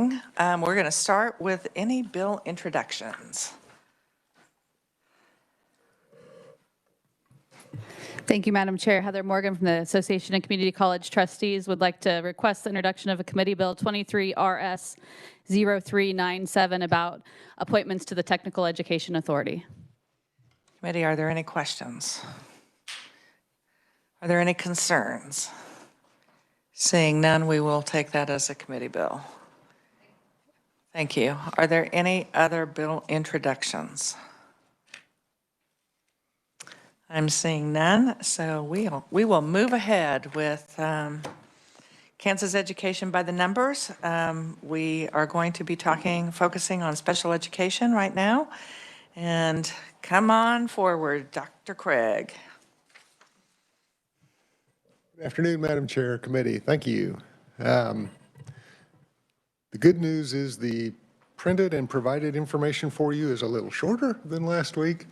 morning. We're going to start with any bill introductions. Thank you, Madam Chair. Heather Morgan from the Association of Community College Trustees would like to request the introduction of a committee bill 23 RS 0397 about appointments to the Technical Education Authority. Committee, are there any questions? Are there any concerns? Seeing none, we will take that as a committee bill. Thank you. Are there any other bill introductions? I'm seeing none, so we will move ahead with Kansas Education by the Numbers. We are going to be focusing on special education right now. And come on forward, Dr. Craig. Good afternoon, Madam Chair, Committee. Thank you. The good news is the printed and provided information for you is a little shorter than last week.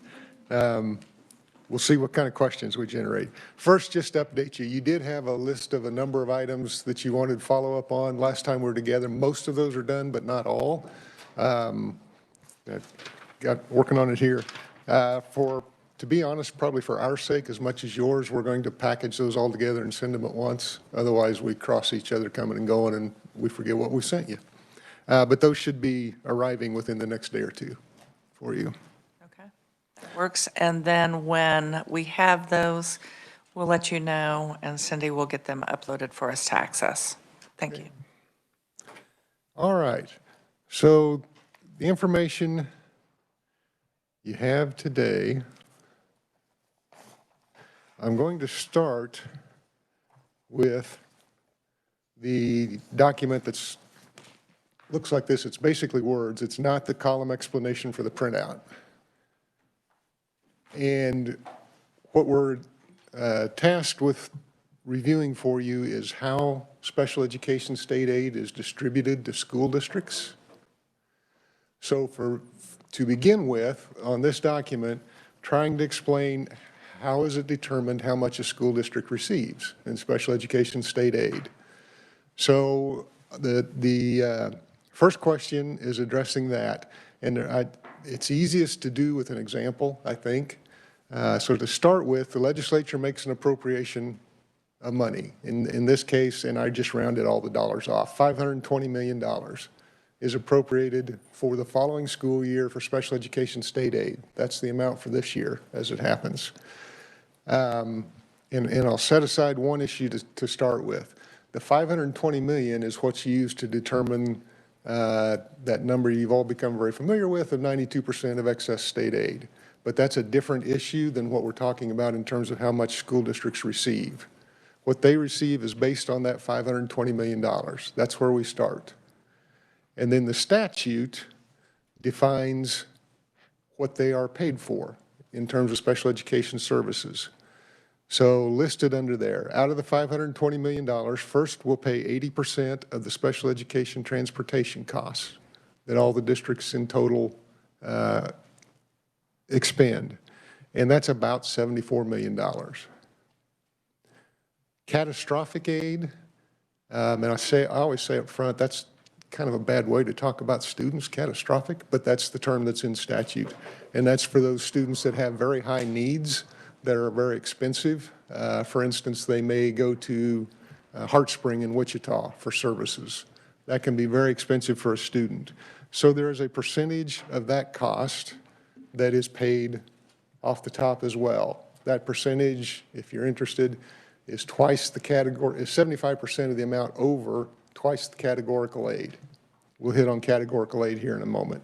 We'll see what kind of questions we generate. First, just to update you, you did have a list of a number of items that you wanted follow up on. Last time we were together, most of those are done, but not all. Got working on it here. To be honest, probably for our sake as much as yours, we're going to package those all together and send them at once. Otherwise, we cross each other coming and going and we forget what we sent you. But those should be arriving within the next day or two for you. Okay, that works. And then when we have those, we'll let you know and Cindy will get them uploaded for us to access. Thank you. All right. So the information you have today, I'm going to start with the document that's looks like this. It's basically words. It's not the column explanation for the printout. And what we're tasked with reviewing for you is how special education state aid is distributed to school districts. So to begin with, on this document, trying to explain how is it determined how much a school district receives in special education state aid. So the first question is addressing that, and it's easiest to do with an example, I think. So to start with, the legislature makes an appropriation of money. In this case, and I just rounded all the dollars off, $520 million is appropriated for the following school year for special education state aid. That's the amount for this year as it happens. And I'll set aside one issue to start with. The $520 million is what's used to determine that number you've all become very familiar with of 92% of excess state aid. But that's a different issue than what we're talking about in terms of how much school districts receive. What they receive is based on that $520 million. That's where we start. And then the statute defines what they are paid for in terms of special education services. So listed under there, out of the $520 million, first we'll pay 80% of the special education transportation costs that all the districts in total expend. And that's about $74 million. Catastrophic aid, and I always say up front, that's kind of a bad way to talk about students, catastrophic, but that's the term that's in statute. And that's for those students that have very high needs that are very expensive. For instance, they may go to Heart Spring in Wichita for services. That can be very expensive for a student. So there is a percentage of that cost that is paid off the top as well. That percentage, if you're interested, is twice the category, is 75% of the amount over twice the categorical aid. We'll hit on categorical aid here in a moment.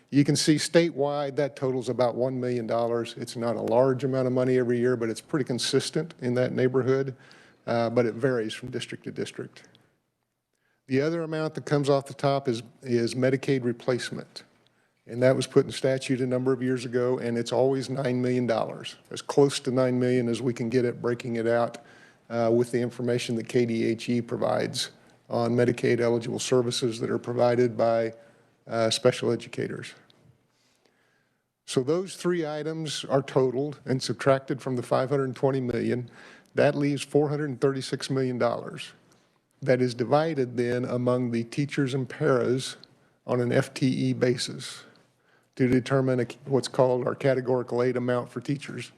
You can see statewide that totals about $1 million. It's not a large amount of money every year, but it's pretty consistent in that neighborhood, but it varies from district to district. The other amount that comes off the top is Medicaid replacement. And that was put in statute a number of years ago, and it's always $9 million, as close to $9 million as we can get it, breaking it out with the information that KDHE provides on Medicaid eligible services that are provided by special educators. So those three items are totaled and subtracted from the $520 million. That leaves $436 million. that is divided then among the teachers and paras on an FTE basis to determine what's called our categorical aid amount for teachers.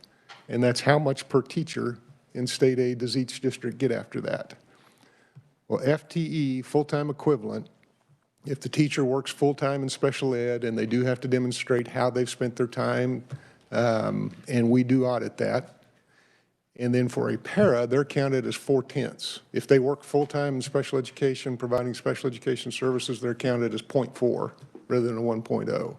And that's how much per teacher in state aid does each district get after that. Well, FTE, full-time equivalent, if the teacher works full-time in special ed and they do have to demonstrate how they've spent their time, and we do audit that. And then for a para, they're counted as 4/10. If they work full-time in special education, providing special education services, they're counted as 0.4 rather than a 1.0.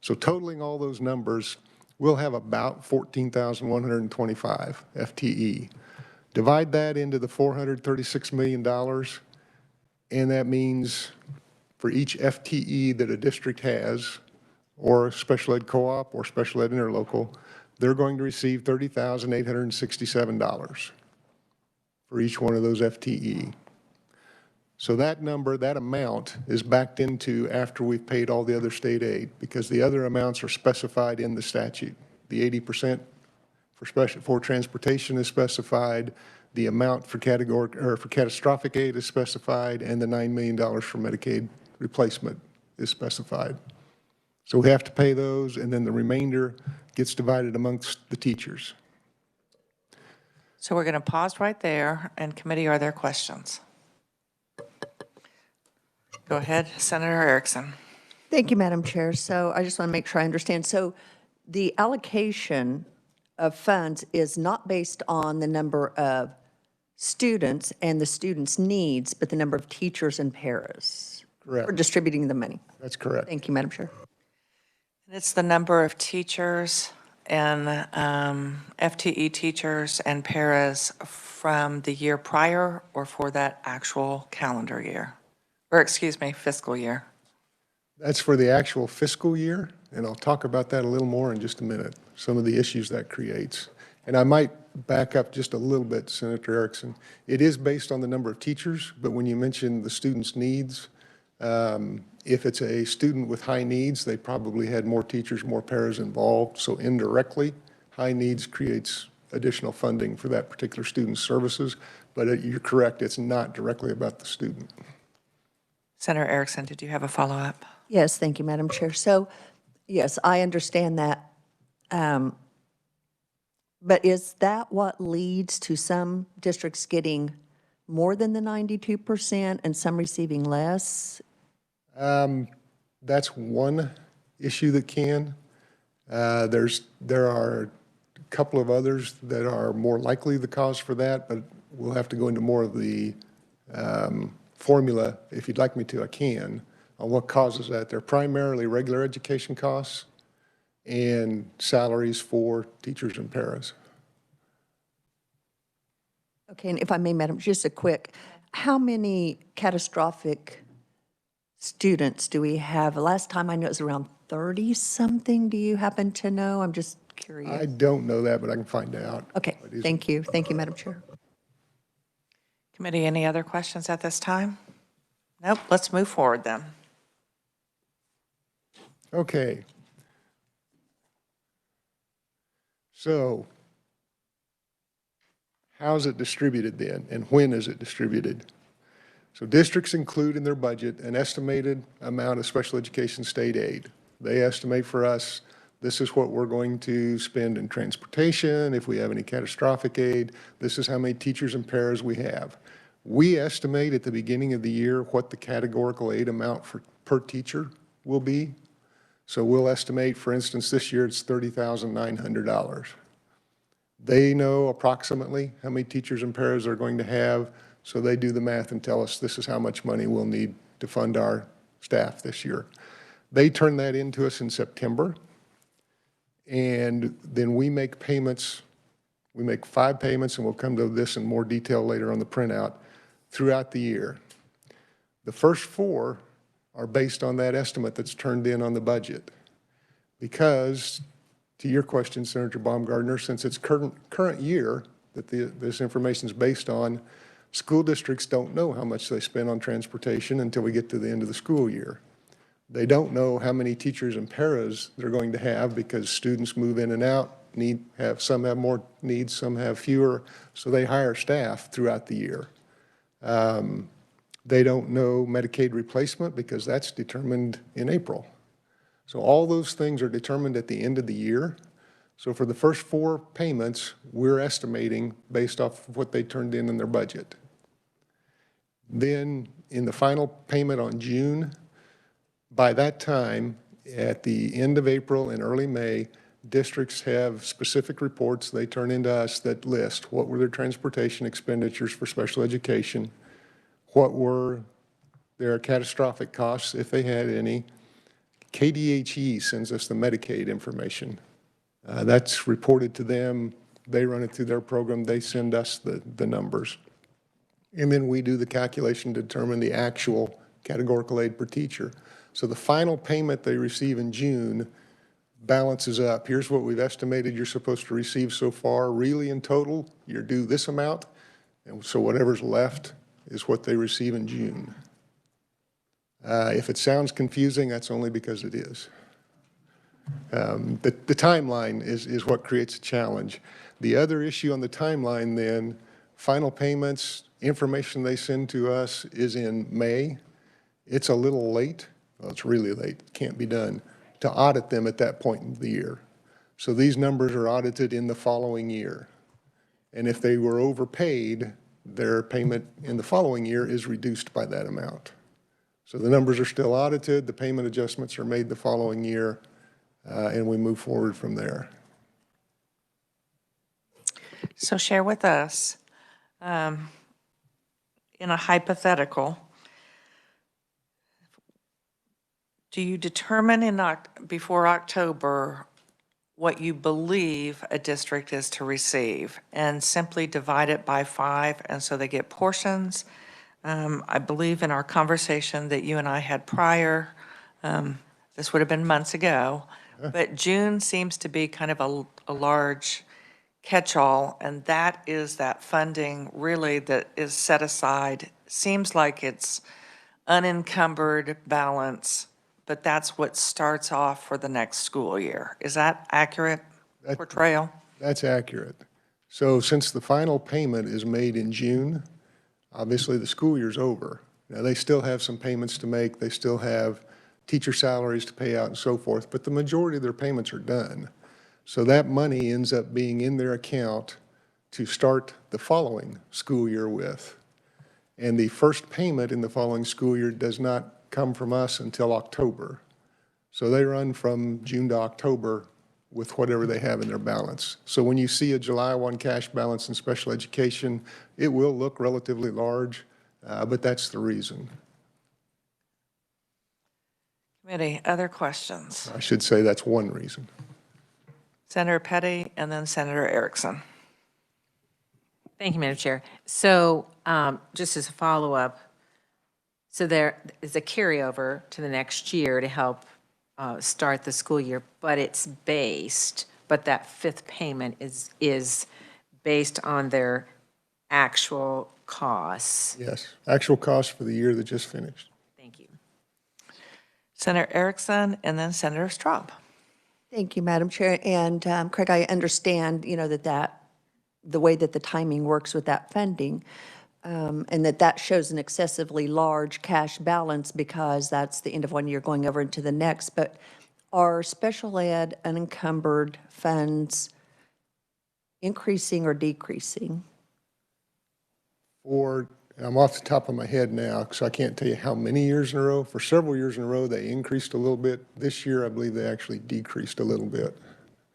So totaling all those numbers, we'll have about 14,125 FTE. Divide that into the $436 million, and that means for each FTE that a district has, or a special ed co-op or special ed interlocal, they're going to receive $30,867 for each one of those FTE. So that number, that amount is backed into after we've paid all the other state aid, because the other amounts are specified in the statute. The 80% for transportation is specified, the amount for catastrophic aid is specified, and the $9 million for Medicaid replacement is specified. So we have to pay those, and then the remainder gets divided amongst the teachers. So we're going to pause right there, and committee, are there questions? Go ahead, Senator Erickson. Thank you, Madam Chair. So I just want to make sure I understand. So the allocation of funds is not based on the number of students and the students' needs, but the number of teachers and paras. Correct. For distributing the money. That's correct. Thank you, Madam Chair. It's the number of teachers and FTE teachers and paras from the year prior or for that actual calendar year, or excuse me, fiscal year. That's for the actual fiscal year, and I'll talk about that a little more in just a minute, some of the issues that creates. And I might back up just a little bit, Senator Erickson. It is based on the number of teachers, but when you mention the students' needs, if it's a student with high needs, they probably had more teachers, more paras involved. So indirectly, high needs creates additional funding for that particular student's services. But you're correct, it's not directly about the student. Senator Erickson, did you have a follow-up? Yes, thank you, Madam Chair. So, yes, I understand that. But is that what leads to some districts getting more than the 92% and some receiving less? That's one issue that can. There are a couple of others that are more likely the cause for that, but we'll have to go into more of the formula. If you'd like me to, I can, on what causes that. They're primarily regular education costs and salaries for teachers and paras. Okay, and if I may, Madam, just a quick, how many catastrophic students do we have? Last time I know it was around 30-something. Do you happen to know? I'm just curious. I don't know that, but I can find out. Okay, thank you. Thank you, Madam Chair. Committee, any other questions at this time? Nope, let's move forward then. Okay. So how is it distributed then, and when is it distributed? So districts include in their budget an estimated amount of special education state aid. They estimate for us, this is what we're going to spend in transportation. If we have any catastrophic aid, this is how many teachers and paras we have. We estimate at the beginning of the year what the categorical aid amount per teacher will be. So we'll estimate, for instance, this year it's $30,900. They know approximately how many teachers and paras they're going to have, so they do the math and tell us this is how much money we'll need to fund our staff this year. They turn that into us in September, and then we make payments. We make 5 payments, and we'll come to this in more detail later on the printout, throughout the year. The first 4 are based on that estimate that's turned in on the budget. Because, to your question, Senator Baumgardner, since it's current year that this information is based on, school districts don't know how much they spend on transportation until we get to the end of the school year. They don't know how many teachers and paras they're going to have because students move in and out, some have more needs, some have fewer, so they hire staff throughout the year. They don't know Medicaid replacement because that's determined in April. So all those things are determined at the end of the year. So for the first 4 payments, we're estimating based off of what they turned in their budget. Then in the final payment on June, by that time, at the end of April and early May, districts have specific reports they turn into us that list what were their transportation expenditures for special education, what were their catastrophic costs, if they had any. KDHE sends us the Medicaid information. That's reported to them. They run it through their program. They send us the numbers. And then we do the calculation to determine the actual categorical aid per teacher. So the final payment they receive in June balances up. Here's what we've estimated you're supposed to receive so far. Really, in total, you're due this amount. And so whatever's left is what they receive in June. If it sounds confusing, that's only because it is. The timeline is what creates a challenge. The other issue on the timeline then, final payments, information they send to us is in May. It's a little late, well, it's really late, can't be done, to audit them at that point in the year. So these numbers are audited in the following year. And if they were overpaid, their payment in the following year is reduced by that amount. So the numbers are still audited, the payment adjustments are made the following year, and we move forward from there. So share with us, in a hypothetical, do you determine before October what you believe a district is to receive and simply divide it by 5 and so they get portions? I believe in our conversation that you and I had prior, this would have been months ago, but June seems to be kind of a large catch-all, and that is that funding really that is set aside. Seems like it's unencumbered balance, but that's what starts off for the next school year. Is that accurate portrayal? That's accurate. So since the final payment is made in June, obviously the school year's over. Now, they still have some payments to make. They still have teacher salaries to pay out and so forth, but the majority of their payments are done. So that money ends up being in their account to start the following school year with. And the first payment in the following school year does not come from us until October. So they run from June to October with whatever they have in their balance. So when you see a July 1 cash balance in special education, it will look relatively large, but that's the reason. Committee, other questions? I should say that's one reason. Senator Petty and then Senator Erickson. Thank you, Madam Chair. So just as a follow-up, so there is a carryover to the next year to help start the school year, but that 5th payment is based on their actual costs. Yes, actual cost for the year that just finished. Thank you. Senator Erickson and then Senator Straub. Thank you, Madam Chair. And Craig, I understand, that the way that the timing works with that funding, and that shows an excessively large cash balance because that's the end of one year going over into the next. But are special ed unencumbered funds increasing or decreasing? I'm off the top of my head now, so I can't tell you how many years in a row. For several years in a row, they increased a little bit. This year, I believe they actually decreased a little bit.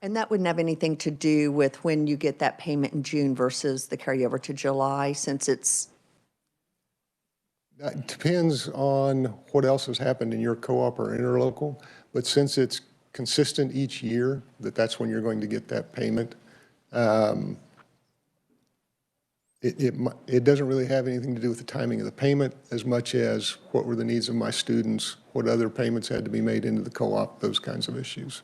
And that wouldn't have anything to do with when you get that payment in June versus the carryover to July, since it's... That depends on what else has happened in your co-op or interlocal, but since it's consistent each year, that's when you're going to get that payment. It doesn't really have anything to do with the timing of the payment as much as what were the needs of my students, what other payments had to be made into the co-op, those kinds of issues.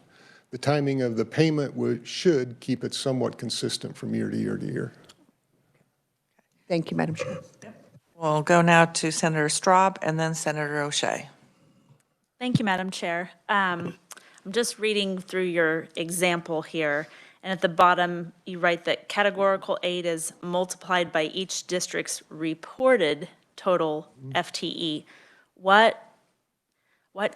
The timing of the payment should keep it somewhat consistent from year to year to year. Thank you, Madam Chair. We'll go now to Senator Straub and then Senator O'Shea. Thank you, Madam Chair. I'm just reading through your example here, And at the bottom, you write that categorical aid is multiplied by each district's reported total FTE. What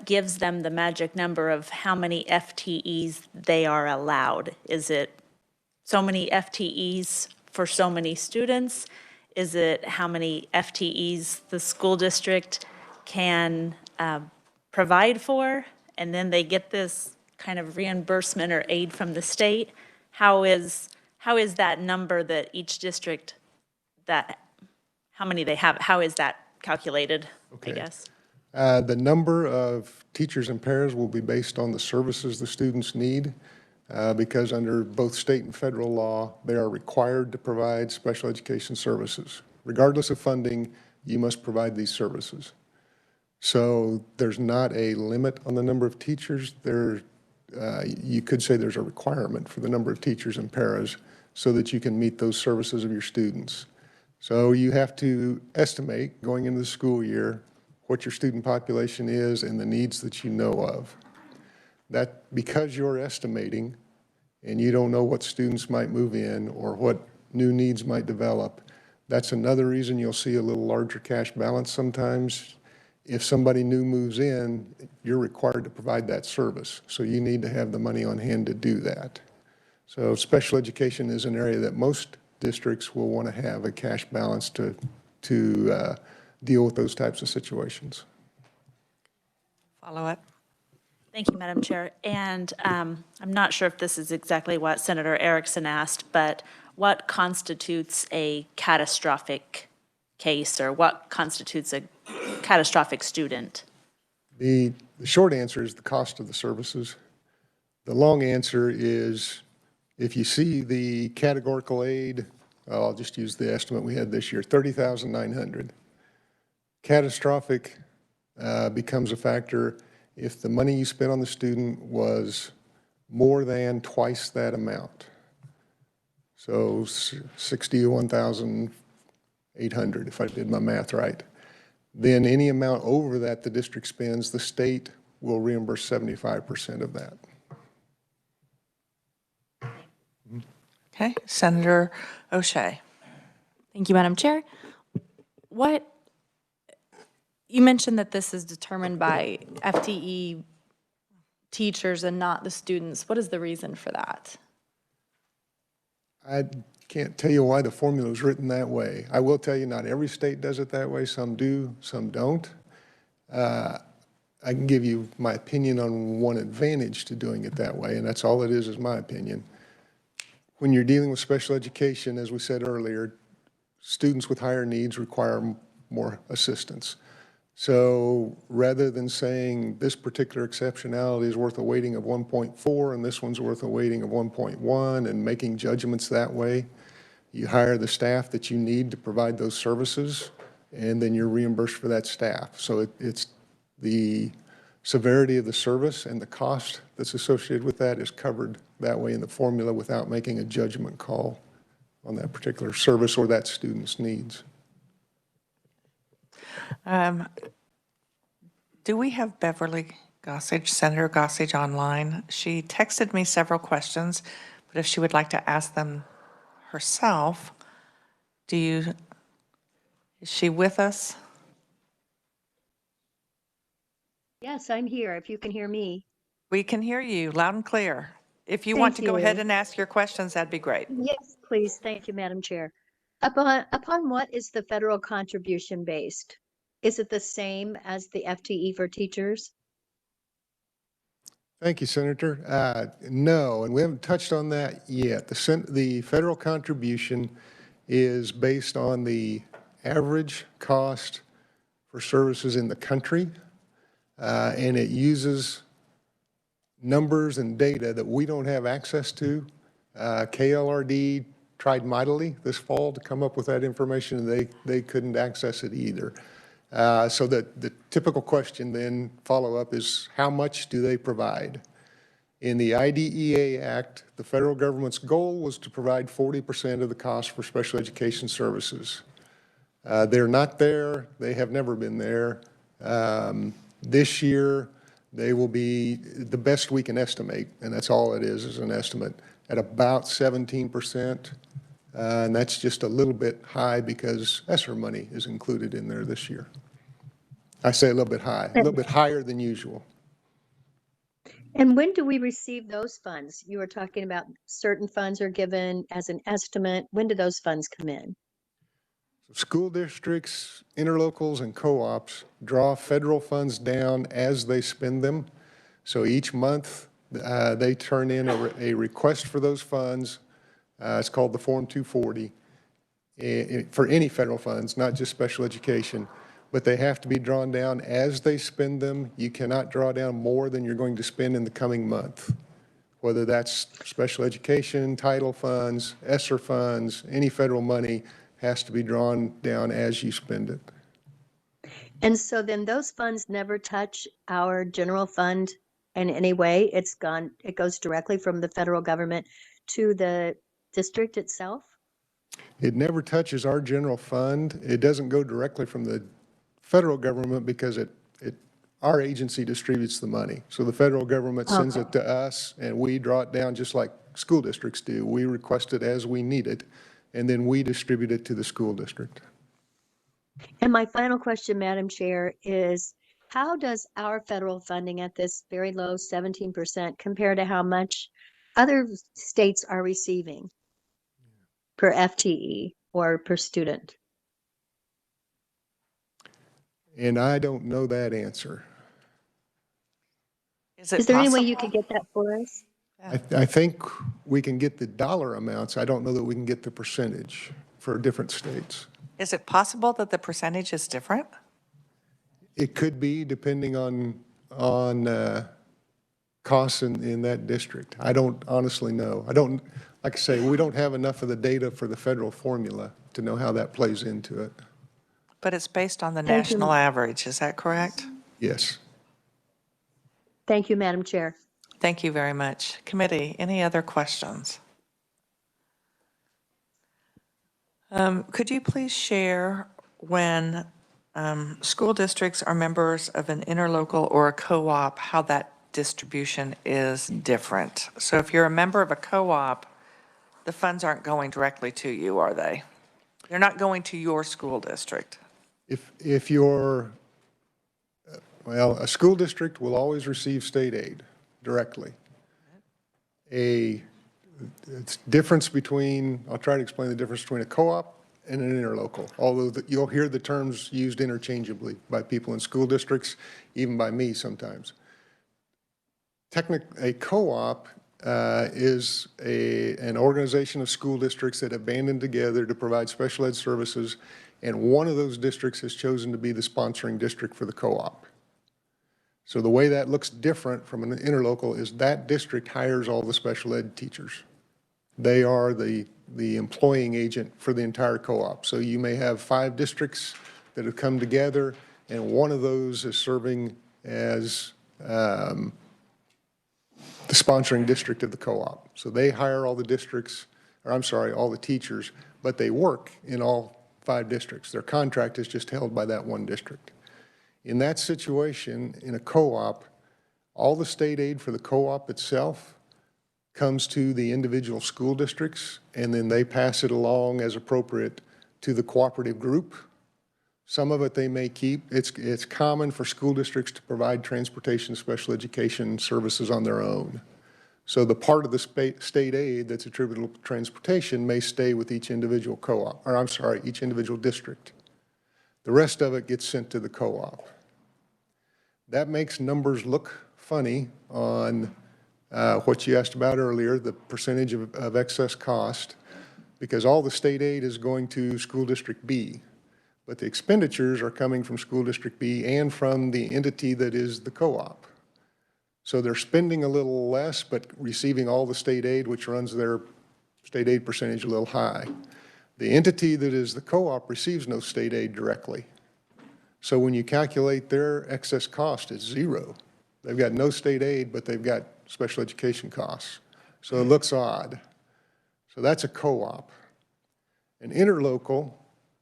gives them the magic number of how many FTEs they are allowed? Is it so many FTEs for so many students? Is it how many FTEs the school district can provide for? And then they get this kind of reimbursement or aid from the state? How is that number that each district, how many they have, how is that calculated, I Okay. guess? The number of teachers and paras will be based on the services the students need, because under both state and federal law, they are required to provide special education services. Regardless of funding, you must provide these services. So there's not a limit on the number of teachers. You could say there's a requirement for the number of teachers and paras so that you can meet those services of your students. So you have to estimate going into the school year what your student population is and the needs that you know of. That, because you're estimating and you don't know what students might move in or what new needs might develop, that's another reason you'll see a little larger cash balance sometimes. If somebody new moves in, you're required to provide that service. So you need to have the money on hand to do that. So special education is an area that most districts will want to have a cash balance to deal with those types of situations. Follow it. Thank you, Madam Chair. And I'm not sure if this is exactly what Senator Erickson asked, but what constitutes a catastrophic case, or what constitutes a catastrophic student? The short answer is the cost of the services. The long answer is, if you see the categorical aid, I'll just use the estimate we had this year, $30,900. Catastrophic becomes a factor if the money you spent on the student was more than twice that amount. So 61,800, if I did my math right. Then any amount over that the district spends, the state will reimburse 75% of that. Okay, Senator O'Shea. Thank you, Madam Chair. You mentioned that this is determined by FTE teachers and not the students. What is the reason for that? I can't tell you why the formula is written that way. I will tell you not every state does it that way. Some do, some don't. I can give you my opinion on one advantage to doing it that way, and that's all it is my opinion. When you're dealing with special education, as we said earlier, students with higher needs require more assistance. So rather than saying this particular exceptionality is worth a weighting of 1.4 and this one's worth a weighting of 1.1 and making judgments that way, you hire the staff that you need to provide those services, and then you're reimbursed for that staff. So it's the severity of the service and the cost that's associated with that is covered that way in the formula without making a judgment call on that particular service or that student's needs. Do we have Beverly Gossage, Senator Gossage, online? She texted me several questions, but if she would like to ask them herself, is she with us? Yes, I'm here, if you can hear me. We can hear you loud and clear. If you want to Thank go ahead you. and ask your questions, that'd be great. Yes, please. Thank you, Madam Chair. Upon what is the federal contribution based? Is it the same as the FTE for teachers? Thank you, Senator. No, and we haven't touched on that yet. The federal contribution is based on the average cost for services in the country, and it uses numbers and data that we don't have access to. KLRD tried mightily this fall to come up with that information, and they couldn't access it either. So the typical question then follow-up is, how much do they provide? In the IDEA Act, the federal government's goal was to provide 40% of the cost for special education services. They're not there. They have never been there. This year, they will be the best we can estimate, and that's all it is an estimate. at about 17%. And that's just a little bit high because ESSER money is included in there this year. I say a little bit high, a little bit higher than usual. And when do we receive those funds? You were talking about certain funds are given as an estimate. When do those funds come in? School districts, interlocals, and co-ops draw federal funds down as they spend them. So each month, they turn in a request for those funds. It's called the Form 240 for any federal funds, not just special education. But they have to be drawn down as they spend them. You cannot draw down more than you're going to spend in the coming month, whether that's special education, title funds, ESSER funds, any federal money has to be drawn down as you spend it. And so then those funds never touch our general fund in any way. It goes directly from the federal government to the district itself? It never touches our general fund. It doesn't go directly from the federal government because our agency distributes the money. So the federal government sends it to us and we draw it down just like school districts do. We request it as we need it, and then we distribute it to the school district. And my final question, Madam Chair, is how does our federal funding at this very low 17% compare to how much other states are receiving per FTE or per student? And I don't know that answer. Is it Is there any way possible? you could get that for us? I think we can get the dollar amounts. I don't know that we can get the percentage for different states. Is it possible that the percentage is different? It could be depending on costs in that district. I don't honestly know. I don't, like I say, we don't have enough of the data for the federal formula to know how that plays into it. But it's based on the Thank you. national average, is that correct? Yes. Thank you, Madam Chair. Thank you very much. Committee, any other questions? Could you please share when school districts are members of an interlocal or a co-op, how that distribution is different? So if you're a member of a co-op, the funds aren't going directly to you, are they? They're not going to your school district. If you're, well, a school district will always receive state aid directly. It's difference between, I'll try to explain the difference between a co-op and an interlocal, although you'll hear the terms used interchangeably by people in school districts, even by me sometimes. A co-op is an organization of school districts that have banded together to provide special ed services, and one of those districts has chosen to be the sponsoring district for the co-op. So the way that looks different from an interlocal is that district hires all the special ed teachers. They are the employing agent for the entire co-op. So you may have 5 districts that have come together, and one of those is serving as the sponsoring district of the co-op. So they hire all the districts, or I'm sorry, all the teachers, but they work in all 5 districts. Their contract is just held by that one district. In that situation, in a co-op, all the state aid for the co-op itself comes to the individual school districts, and then they pass it along as appropriate to the cooperative group. Some of it they may keep. It's common for school districts to provide transportation special education services on their own. So the part of the state aid that's attributable to transportation may stay with each individual co-op, or I'm sorry, each individual district. The rest of it gets sent to the co-op. That makes numbers look funny on what you asked about earlier, the percentage of excess cost, because all the state aid is going to school district B, but the expenditures are coming from school district B and from the entity that is the co-op. So they're spending a little less, but receiving all the state aid, which runs their state aid percentage a little high. The entity that is the co-op receives no state aid directly. So when you calculate their excess cost, it's 0. They've got no state aid, but they've got special education costs. So it looks odd. So that's a co-op. An interlocal,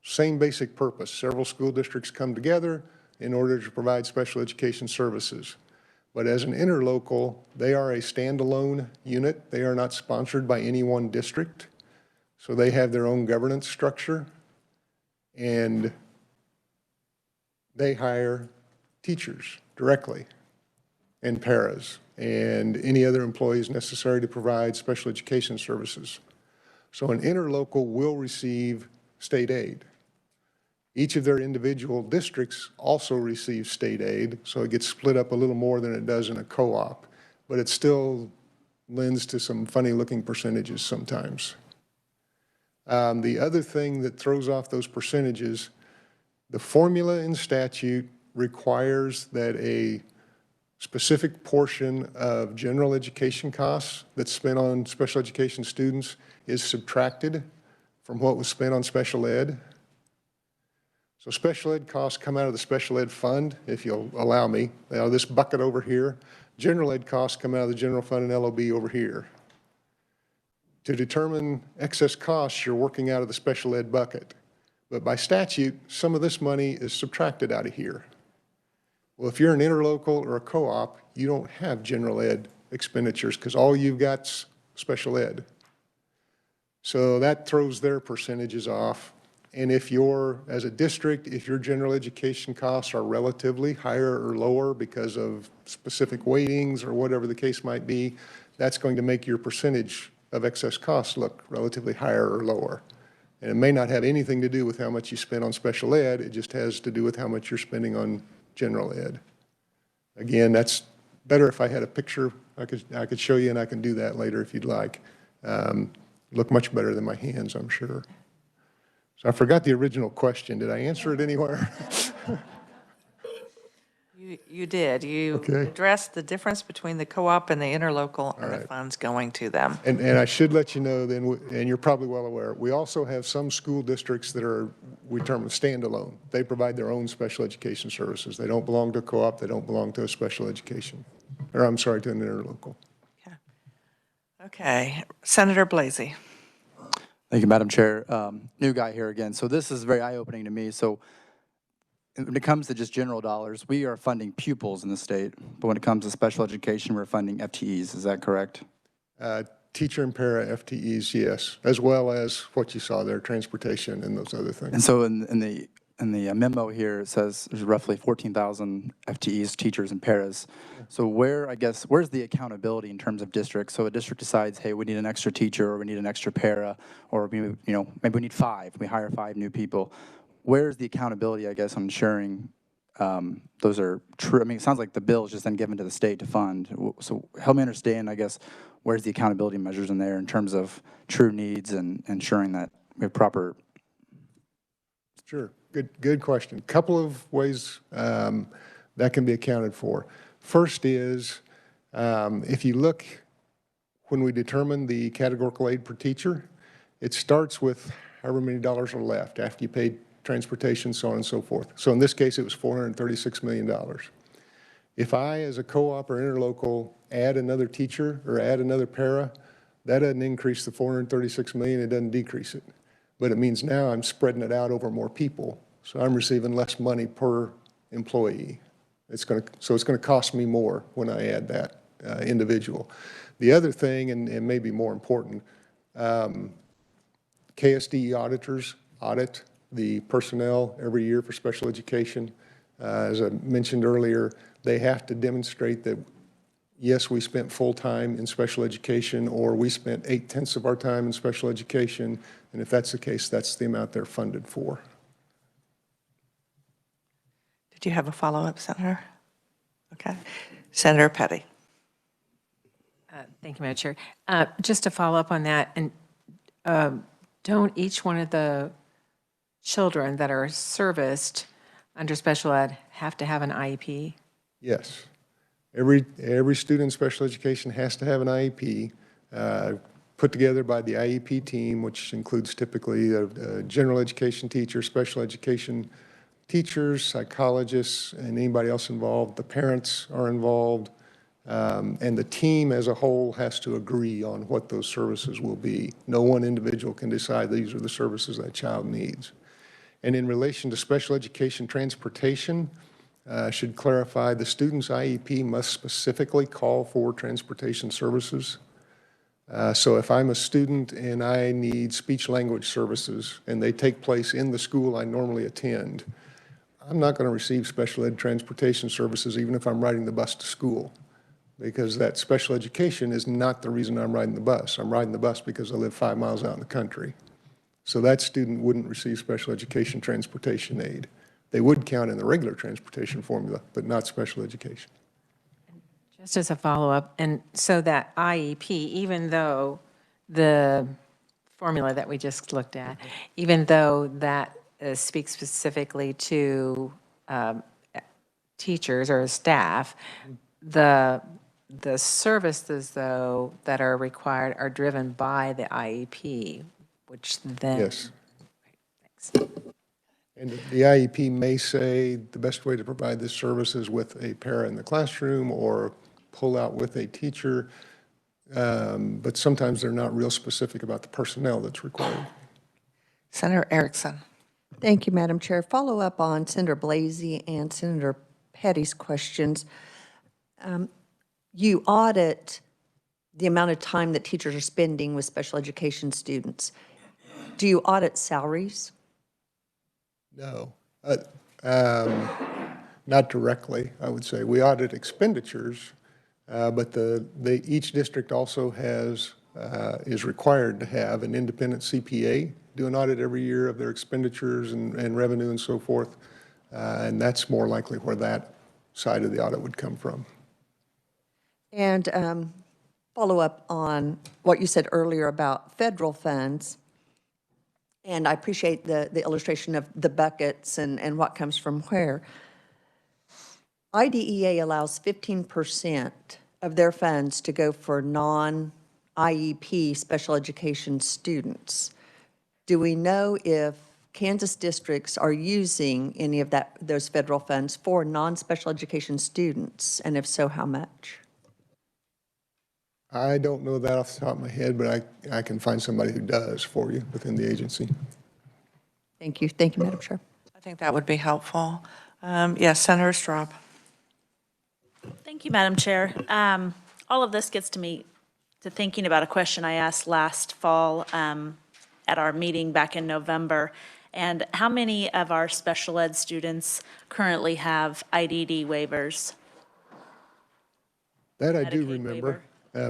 same basic purpose. Several school districts come together in order to provide special education services. But as an interlocal, they are a standalone unit. They are not sponsored by any one district. So they have their own governance structure, and they hire teachers directly and paras and any other employees necessary to provide special education services. So an interlocal will receive state aid. Each of their individual districts also receives state aid, so it gets split up a little more than it does in a co-op, but it still lends to some funny-looking percentages sometimes. The other thing that throws off those percentages, the formula in statute requires that a specific portion of general education costs that's spent on special education students is subtracted from what was spent on special ed. So special ed costs come out of the special ed fund, if you'll allow me. Now, this bucket over here. General ed costs come out of the general fund and LOB over here. To determine excess costs, you're working out of the special ed bucket. But by statute, some of this money is subtracted out of here. Well, if you're an interlocal or a co-op, you don't have general ed expenditures because all you've got's special ed. So that throws their percentages off. And if you're, as a district, if your general education costs are relatively higher or lower because of specific weightings or whatever the case might be, that's going to make your percentage of excess costs look relatively higher or lower. And it may not have anything to do with how much you spend on special ed, it just has to do with how much you're spending on general ed. Again, that's better if I had a picture I could show you, and I can do that later if you'd like. Look much better than my hands, I'm sure. So I forgot the original question. Did I answer it anywhere? You did. You Okay. addressed the difference between the co-op and the interlocal and the funds going to them. And I should let you know then, and you're probably well aware, we also have some school districts that are, we term them standalone. They provide their own special education services. They don't belong to a co-op. They don't belong to a special education, or I'm sorry, to an interlocal. Okay. Senator Blasey. Thank you, Madam Chair. New guy here again. So this is very eye-opening to me. So when it comes to just general dollars, we are funding pupils in the state, but when it comes to special education, we're funding FTEs. Is that correct? Teacher and para FTEs, yes, as well as what you saw there, transportation and those other things. And so in the memo here, it says there's roughly 14,000 FTEs, teachers and paras. So where's the accountability in terms of districts? So a district decides, hey, we need an extra teacher, or we need an extra para, or maybe we need 5. We hire 5 new people. Where's the accountability, I guess, on ensuring those are true? I mean, it sounds like the bill is just then given to the state to fund. So help me understand, I guess, where's the accountability measures in there in terms of true needs and ensuring that we have proper. Sure, good question. Couple of ways that can be accounted for. First is, if you look, when we determine the categorical aid per teacher, it starts with however many dollars are left after you pay transportation, so on and so forth. So in this case, it was $436 million. If I, as a co-op or interlocal, add another teacher or add another para, that doesn't increase the $436 million, it doesn't decrease it. But it means now I'm spreading it out over more people. So I'm receiving less money per employee. So it's going to cost me more when I add that individual. The other thing, and maybe more important, KSDE auditors audit the personnel every year for special education. As I mentioned earlier, they have to demonstrate that, yes, we spent full time in special education, or we spent 8/10 of our time in special education. And if that's the case, that's the amount they're funded for. Did you have a follow-up, Senator? Okay. Senator Petty. Thank you, Madam Chair. Just to follow up on that, and don't each one of the children that are serviced under special ed have to have an IEP? Yes. Every student in special education has to have an IEP put together by the IEP team, which includes typically a general education teacher, special education teachers, psychologists, and anybody else involved. The parents are involved, and the team as a whole has to agree on what those services will be. No one individual can decide these are the services that child needs. And in relation to special education transportation, should clarify the student's IEP must specifically call for transportation services. So if I'm a student and I need speech-language services and they take place in the school I normally attend, I'm not going to receive special ed transportation services even if I'm riding the bus to school, because that special education is not the reason I'm riding the bus. I'm riding the bus because I live 5 miles out in the country. So that student wouldn't receive special education transportation aid. They would count in the regular transportation formula, but not special education. Just as a follow-up, and so that IEP, even though the formula that we just looked at, even though that speaks specifically to teachers or staff, the services, though, that are required are driven by the IEP, which then... Yes. Thanks. And the IEP may say the best way to provide this service is with a para in the classroom or pull out with a teacher, but sometimes they're not real specific about the personnel that's required. Senator Erickson. Thank you, Madam Chair. Follow up on Senator Blasey and Senator Petty's questions. You audit the amount of time that teachers are spending with special education students. Do you audit salaries? No, not directly, I would say. We audit expenditures, but each district also is required to have an independent CPA do an audit every year of their expenditures and revenue and so forth, and that's more likely where that side of the audit would come from. And follow up on what you said earlier about federal funds. And I appreciate the illustration of the buckets and what comes from where. IDEA allows 15% of their funds to go for non-IEP special education students. Do we know if Kansas districts are using any of those federal funds for non-special education students? And if so, how much? I don't know that off the top of my head, but I can find somebody who does for you within the agency. Thank you. Thank you, Madam Chair. I think that would be helpful. Yes, Senator Straub. Thank you, Madam Chair. All of this gets me to thinking about a question I asked last fall at our meeting back in November. And how many of our special ed students currently have IDD waivers? That I do Medicaid remember.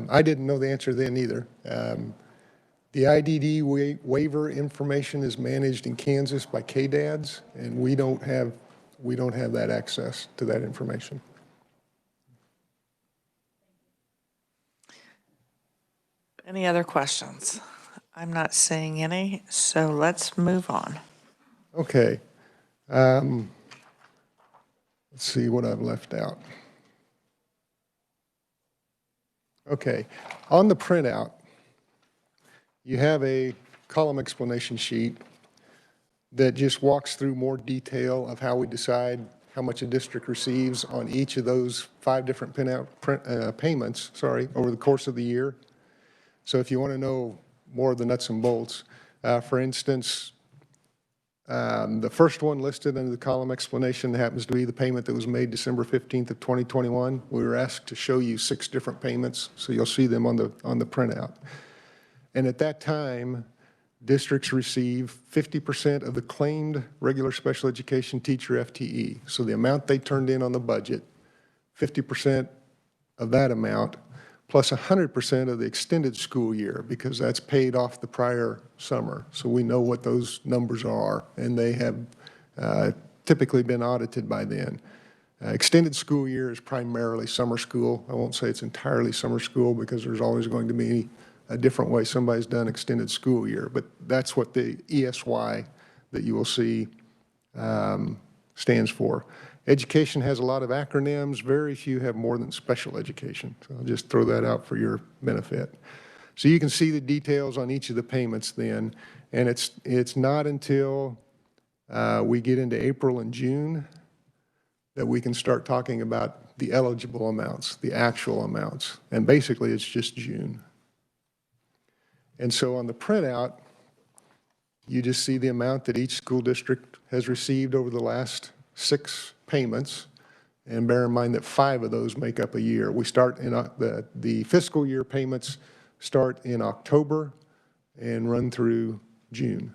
I didn't know the answer then either. The IDD waiver information is managed in Kansas by KDADS, and we don't have that access to that information. Any other questions? I'm not seeing any, so let's move on. Okay. Let's see what I've left out. Okay. On the printout, you have a column explanation sheet that just walks through more detail of how we decide how much a district receives on each of those 5 different payments, over the course of the year. So if you want to know more of the nuts and bolts, for instance, the first one listed under the column explanation happens to be the payment that was made December 15th of 2021. We were asked to show you 6 different payments, so you'll see them on the printout. And at that time, districts receive 50% of the claimed regular special education teacher FTE. So the amount they turned in on the budget, 50% of that amount, plus 100% of the extended school year, because that's paid off the prior summer. So we know what those numbers are, and they have typically been audited by then. Extended school year is primarily summer school. I won't say it's entirely summer school because there's always going to be a different way somebody's done extended school year, but that's what the ESY that you will see stands for. Education has a lot of acronyms. Very few have more than special education. So I'll just throw that out for your benefit. So you can see the details on each of the payments then, and it's not until we get into April and June that we can start talking about the eligible amounts, the actual amounts, and basically it's just June. And so on the printout, you just see the amount that each school district has received over the last 6 payments. And bear in mind that 5 of those make up a year. We start in, the fiscal year payments start in October and run through June.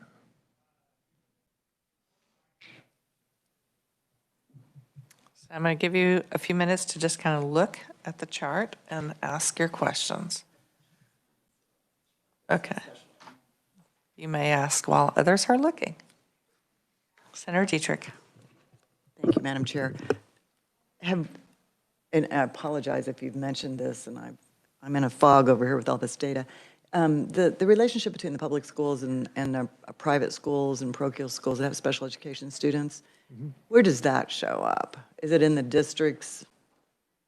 So I'm going to give you a few minutes to just kind of look at the chart and ask your questions. Okay. You may ask while others are looking. Senator Dietrich. Thank you, Madam Chair. And I apologize if you've mentioned this, and I'm in a fog over here with all this data. The relationship between the public schools and private schools and parochial schools that have special education students, where does that show up? Is it in the district's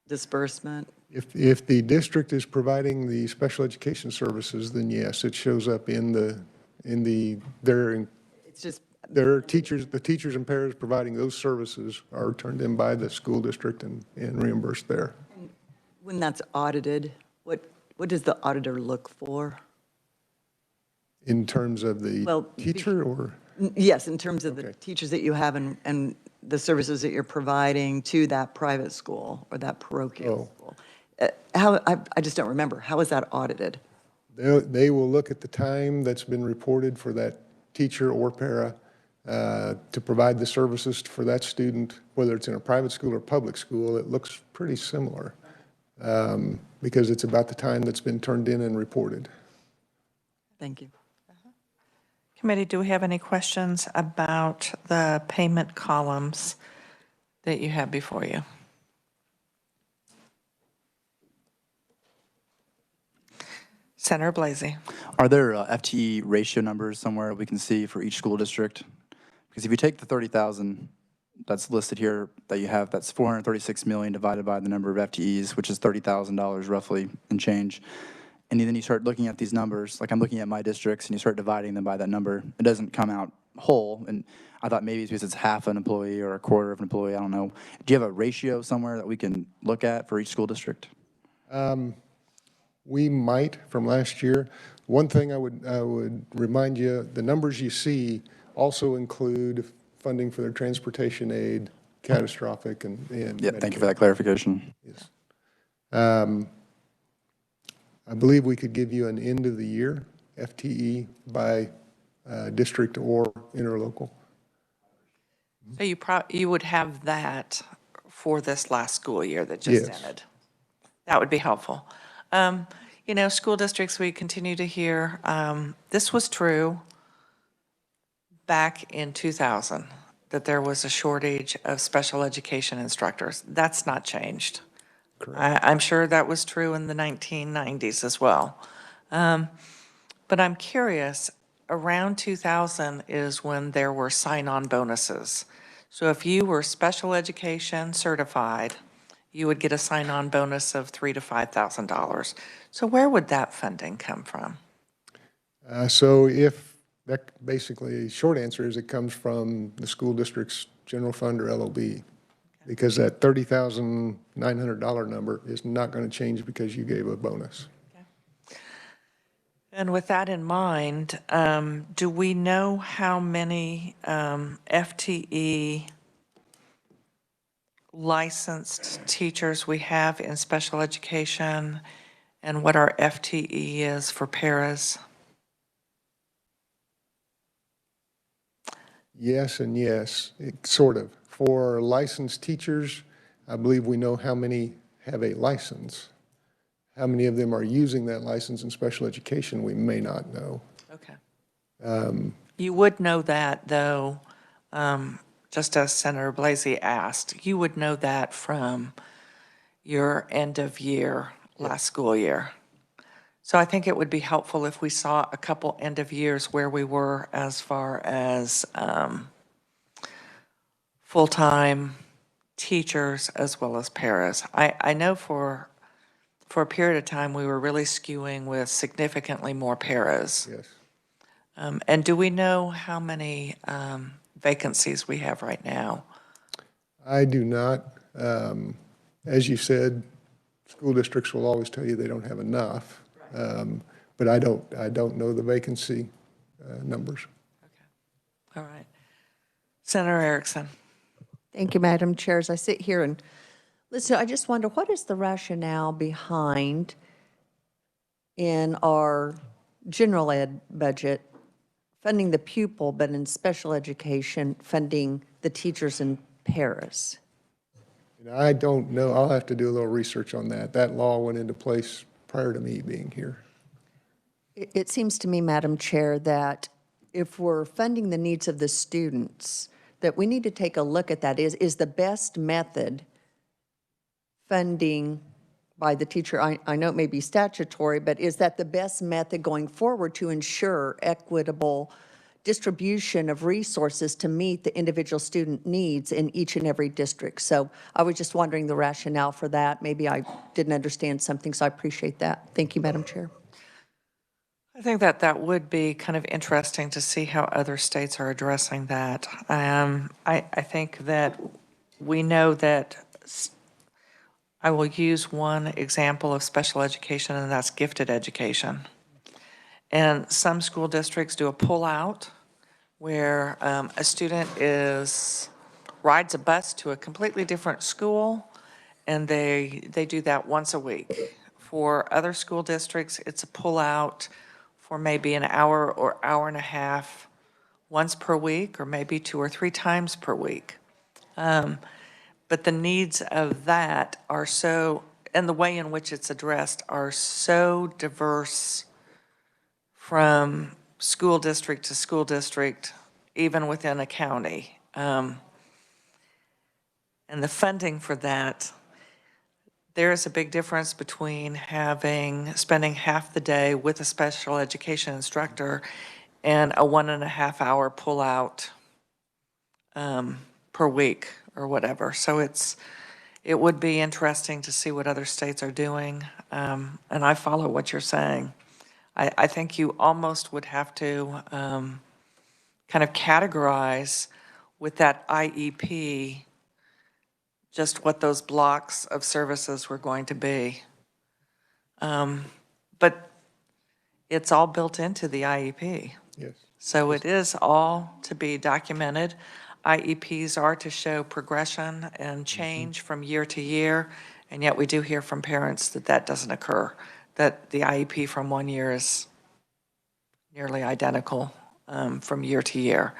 disbursement? If the district is providing the special education services, then yes, it shows up in their It's just, teachers, the teachers and paras providing those services are turned in by the school district and reimbursed there. when that's audited, what does the auditor look for? In terms of Well, the teacher or? Yes, in terms of the Okay. teachers that you have and the services that you're providing to that private school or that parochial school. I just don't remember. How is that audited? They will look at the time that's been reported for that teacher or para to provide the services for that student, whether it's in a private school or public school. It looks pretty similar because it's about the time that's been turned in and reported. Thank you. Committee, do we have any questions about the payment columns that you have before you? Senator Blasey. Are there FTE ratio numbers somewhere we can see for each school district? Because if you take the 30,000 that's listed here that you have, that's 436 million divided by the number of FTEs, which is $30,000 roughly and change. And then you start looking at these numbers, like I'm looking at my districts, and you start dividing them by that number. It doesn't come out whole, and I thought maybe it's because it's half an employee or a quarter of an employee, I don't know. Do you have a ratio somewhere that we can look at for each school district? We might from last year. One thing I would remind you, the numbers you see also include funding for their transportation aid, catastrophic, and Yeah, thank you for that clarification. Yes. I believe we could give you an end of the year FTE by district or interlocal. So you would have that for this last school year that just Yes. ended. That would be helpful. You know, school districts, we continue to hear, this was true back in 2000, that there was a shortage of special education instructors. That's not changed. I'm sure that was true in the 1990s as well. But I'm curious, around 2000 is when there were sign-on bonuses. So if you were special education certified, you would get a sign-on bonus of $3,000 to $5,000. So where would that funding come from? So if that basically, short answer is it comes from the school district's general fund or LOB. Because that $30,900 number is not going to change because you gave a bonus. And with that in mind, do we know how many FTE licensed teachers we have in special education and what our FTE is for paras? Yes and yes, sort of. For licensed teachers, I believe we know how many have a license. How many of them are using that license in special education, we may not know. Okay. You would know that, though, just as Senator Blasey asked, you would know that from your end of year, last school year. So I think it would be helpful if we saw a couple end of years where we were as far as full-time teachers as well as paras. I know for a period of time, we were really skewing with significantly more paras. Yes. And do we know how many vacancies we have right now? I do not. As you said, school districts will always tell you they don't have enough. But I don't know the vacancy numbers. Okay. All right. Senator Erickson. Thank you, Madam Chair. As I sit here and Listen, I just wonder, what is the rationale behind in our general ed budget, funding the pupil, but in special education, funding the teachers and paras? And I don't know, I'll have to do a little research on that. That law went into place prior to me being here. It seems to me, Madam Chair, that if we're funding the needs of the students, that we need to take a look at that. Is the best method funding by the teacher? I know it may be statutory, but is that the best method going forward to ensure equitable distribution of resources to meet the individual student needs in each and every district? So I was just wondering the rationale for that. Maybe I didn't understand something, so I appreciate that. Thank you, Madam Chair. I think that that would be kind of interesting to see how other states are addressing that. I think that we know that I will use one example of special education, and that's gifted education. And some school districts do a pull-out where a student rides a bus to a completely different school, and they do that once a week. For other school districts, it's a pull-out for maybe an hour or hour and a half once per week, or maybe 2 or 3 times per week. But the needs of that are so, and the way in which it's addressed are so diverse from school district to school district, even within a county. And the funding for that, there is a big difference between spending half the day with a special education instructor and a 1.5 hour pull-out per week or whatever. So it would be interesting to see what other states are doing. And I follow what you're saying. I think you almost would have to kind of categorize with that IEP just what those blocks of services were going to be. But it's all built into the IEP. Yes. So it is all to be documented. IEPs are to show progression and change from year to year, and yet we do hear from parents that that doesn't occur, that the IEP from one year is nearly identical from year to year.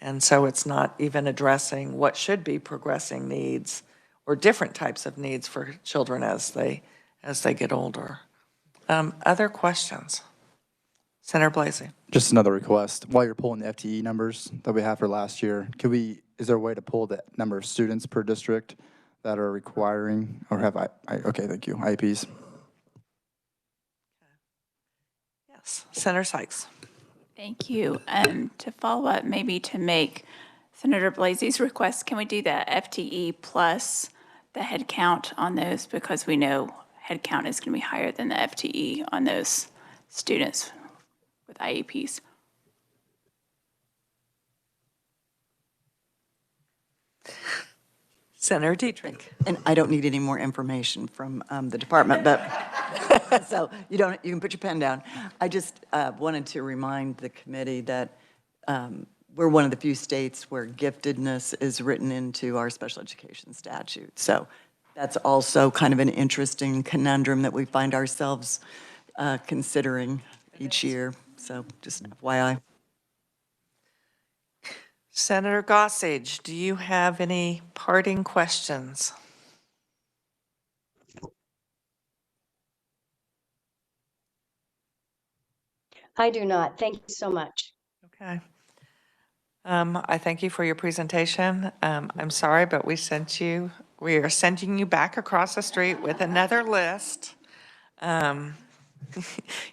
And so it's not even addressing what should be progressing needs or different types of needs for children as they get older. Other questions? Senator Blasey. Just another request. While you're pulling the FTE numbers that we have for last year, is there a way to pull the number of students per district that are requiring or have, okay, thank you, IEPs? Yes, Senator Sykes. Thank you. To follow up, maybe to make Senator Blasey's request, can we do the FTE plus the head count on those? Because we know head count is going to be higher than the FTE on those students with IEPs. Senator Dietrich. And I don't need any more information from the department, but, so you can put your pen down. I just wanted to remind the committee that we're one of the few states where giftedness is written into our special education statute. So that's also kind of an interesting conundrum that we find ourselves considering each year. So just FYI. Senator Gossage, do you have any parting questions? I do not. Thank you so much. Okay. I thank you for your presentation. I'm sorry, but we are sending you back across the street with another list.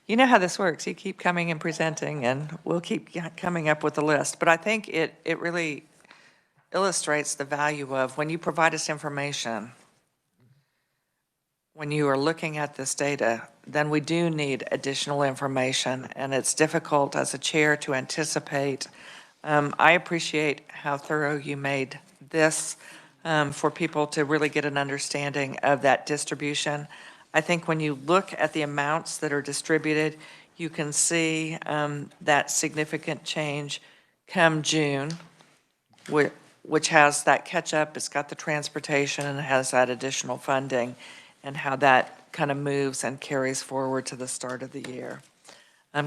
You know how this works. You keep coming and presenting, and we'll keep coming up with a list. But I think it really illustrates the value of when you provide us information, when you are looking at this data, then we do need additional information, and it's difficult as a chair to anticipate. I appreciate how thorough you made this for people to really get an understanding of that distribution. I think when you look at the amounts that are distributed, you can see that significant change come June, which has that catch-up, it's got the transportation, and it has that additional funding, and how that kind of moves and carries forward to the start of the year.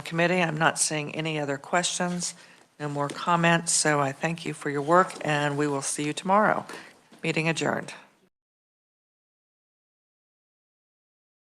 Committee, I'm not seeing any other questions, no more comments, so I thank you for your work, and we will see you tomorrow. Meeting adjourned.